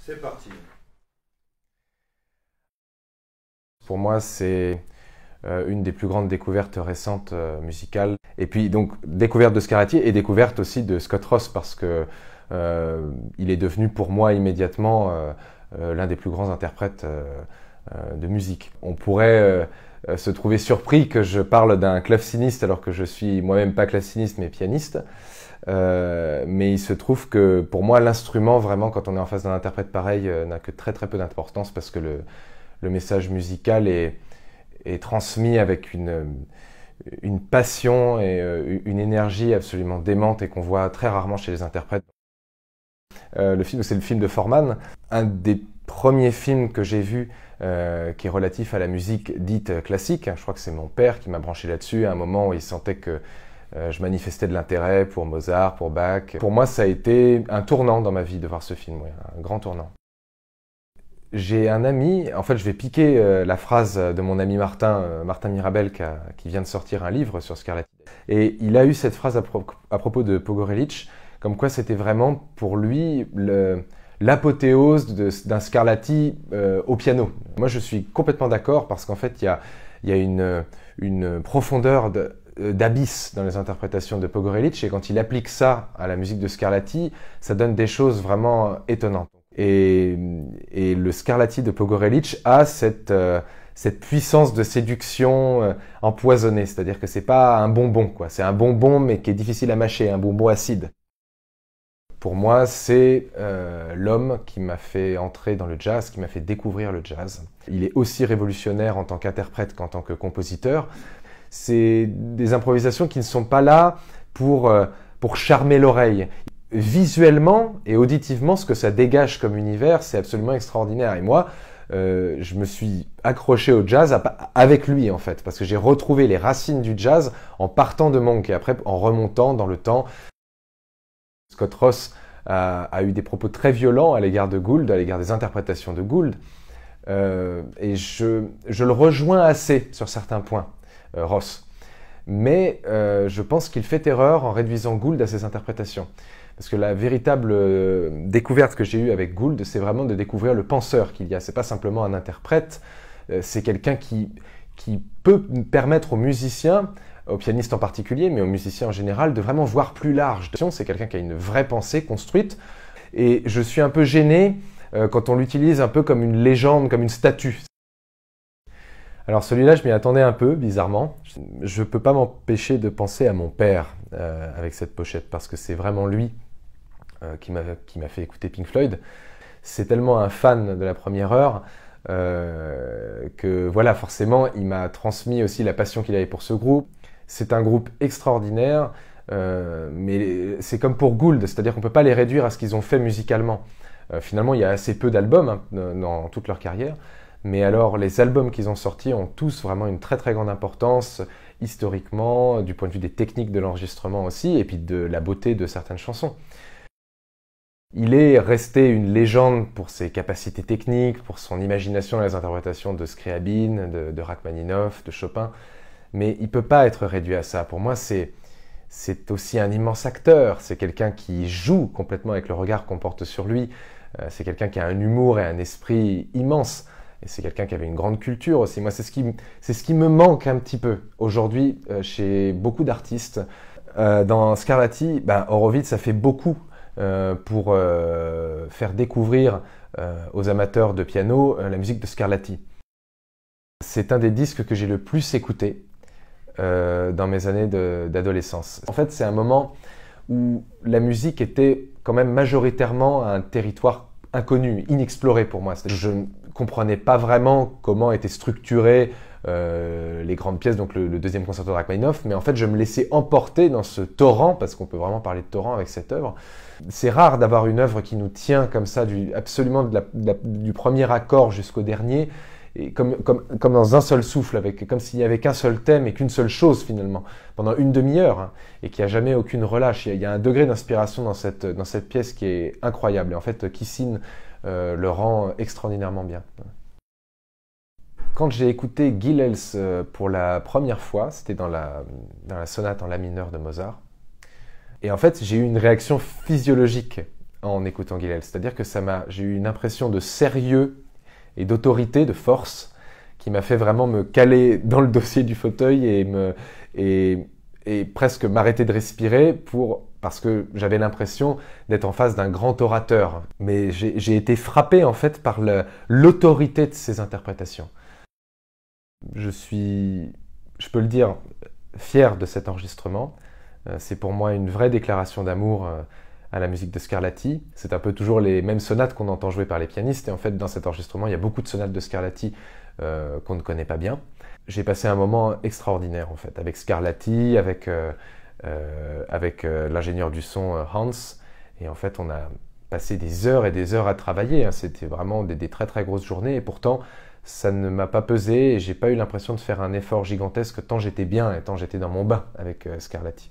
C'est parti. Pour moi, c'est une des plus grandes découvertes récentes musicales. Et puis donc découverte de Scarlatti et découverte aussi de Scott Ross parce que il est devenu pour moi immédiatement l'un des plus grands interprètes de musique. On pourrait se trouver surpris que je parle d'un claveciniste alors que je suis moi-même pas claveciniste mais pianiste. Mais il se trouve que pour moi l'instrument vraiment quand on est en face d'un interprète pareil n'a que très très peu d'importance parce que le message musical est transmis avec une passion et une énergie absolument démente et qu'on voit très rarement chez les interprètes. Le film, c'est le film de Foreman, un des premiers films que j'ai vu qui est relatif à la musique dite classique. Je crois que c'est mon père qui m'a branché là-dessus à un moment où il sentait que je manifestais de l'intérêt pour Mozart, pour Bach. Pour moi, ça a été un tournant dans ma vie de voir ce film, oui, un grand tournant. J'ai un ami, en fait je vais piquer la phrase de mon ami Martin Mirabel qui vient de sortir un livre sur Scarlatti. Et il a eu cette phrase à propos de Pogorelic, comme quoi c'était vraiment pour lui l'apothéose d'un Scarlatti au piano. Moi je suis complètement d'accord parce qu'en fait il y a une profondeur d'abysse dans les interprétations de Pogorelic et quand il applique ça à la musique de Scarlatti, ça donne des choses vraiment étonnantes. Et le Scarlatti de Pogorelic a cette puissance de séduction empoisonnée, c'est-à-dire que c'est pas un bonbon, quoi. C'est un bonbon mais qui est difficile à mâcher, un bonbon acide. Pour moi, c'est l'homme qui m'a fait entrer dans le jazz, qui m'a fait découvrir le jazz. Il est aussi révolutionnaire en tant qu'interprète qu'en tant que compositeur. C'est des improvisations qui ne sont pas là pour charmer l'oreille. Visuellement et auditivement, ce que ça dégage comme univers, c'est absolument extraordinaire. Et moi, je me suis accroché au jazz avec lui, en fait, parce que j'ai retrouvé les racines du jazz en partant de Monk et après en remontant dans le temps. Scott Ross a eu des propos très violents à l'égard de Gould, à l'égard des interprétations de Gould. Et je le rejoins assez sur certains points, Ross. Mais je pense qu'il fait erreur en réduisant Gould à ses interprétations. Parce que la véritable découverte que j'ai eue avec Gould, c'est vraiment de découvrir le penseur qu'il y a. C'est pas simplement un interprète, c'est quelqu'un qui peut permettre aux musiciens, aux pianistes en particulier, mais aux musiciens en général, de vraiment voir plus large. C'est quelqu'un qui a une vraie pensée construite. Et je suis un peu gêné quand on l'utilise un peu comme une légende, comme une statue. Alors celui-là, je m'y attendais un peu, bizarrement. Je ne peux pas m'empêcher de penser à mon père avec cette pochette, parce que c'est vraiment lui qui m'a fait écouter Pink Floyd. C'est tellement un fan de la première heure que voilà, forcément, il m'a transmis aussi la passion qu'il avait pour ce groupe. C'est un groupe extraordinaire, mais c'est comme pour Gould, c'est-à-dire qu'on ne peut pas les réduire à ce qu'ils ont fait musicalement. Finalement, il y a assez peu d'albums dans toute leur carrière. Mais alors, les albums qu'ils ont sortis ont tous vraiment une très très grande importance, historiquement, du point de vue des techniques de l'enregistrement aussi, et puis de la beauté de certaines chansons. Il est resté une légende pour ses capacités techniques, pour son imagination dans les interprétations de Scriabine, de Rachmaninoff, de Chopin, mais il ne peut pas être réduit à ça. Pour moi, c'est aussi un immense acteur, c'est quelqu'un qui joue complètement avec le regard qu'on porte sur lui, c'est quelqu'un qui a un humour et un esprit immense. Et c'est quelqu'un qui avait une grande culture aussi. Moi, c'est ce qui me manque un petit peu aujourd'hui chez beaucoup d'artistes. Dans Scarlatti, Horowitz, ça fait beaucoup pour faire découvrir aux amateurs de piano la musique de Scarlatti. C'est un des disques que j'ai le plus écouté dans mes années d'adolescence. En fait, c'est un moment où la musique était quand même majoritairement un territoire inconnu, inexploré pour moi. Je ne comprenais pas vraiment comment étaient structurées les grandes pièces, donc le deuxième concerto de Rachmaninoff, mais en fait je me laissais emporter dans ce torrent, parce qu'on peut vraiment parler de torrent avec cette œuvre. C'est rare d'avoir une œuvre qui nous tient comme ça, absolument du premier accord jusqu'au dernier, et comme dans un seul souffle, comme s'il n'y avait qu'un seul thème et qu'une seule chose finalement, pendant une demi-heure, hein, et qu'il n'y a jamais aucune relâche. Il y a un degré d'inspiration dans cette pièce qui est incroyable, et en fait Kissin le rend extraordinairement bien. Quand j'ai écouté Gilels pour la première fois, c'était dans la sonate en la mineur de Mozart, et en fait j'ai eu une réaction physiologique en écoutant Gilels. C'est-à-dire que j'ai eu une impression de sérieux et d'autorité, de force, qui m'a fait vraiment me caler dans le dossier du fauteuil et presque m'arrêter de respirer parce que j'avais l'impression d'être en face d'un grand orateur. Mais j'ai été frappé en fait par l'autorité de ses interprétations. Je peux le dire, fier de cet enregistrement. C'est pour moi une vraie déclaration d'amour à la musique de Scarlatti. C'est un peu toujours les mêmes sonates qu'on entend jouer par les pianistes. Et en fait, dans cet enregistrement, il y a beaucoup de sonates de Scarlatti qu'on ne connaît pas bien. J'ai passé un moment extraordinaire en fait, avec Scarlatti, avec l'ingénieur du son Hans. Et en fait, on a passé des heures et des heures à travailler. C'était vraiment des très très grosses journées. Et pourtant, ça ne m'a pas pesé et j'ai pas eu l'impression de faire un effort gigantesque tant j'étais bien et tant j'étais dans mon bain avec Scarlatti.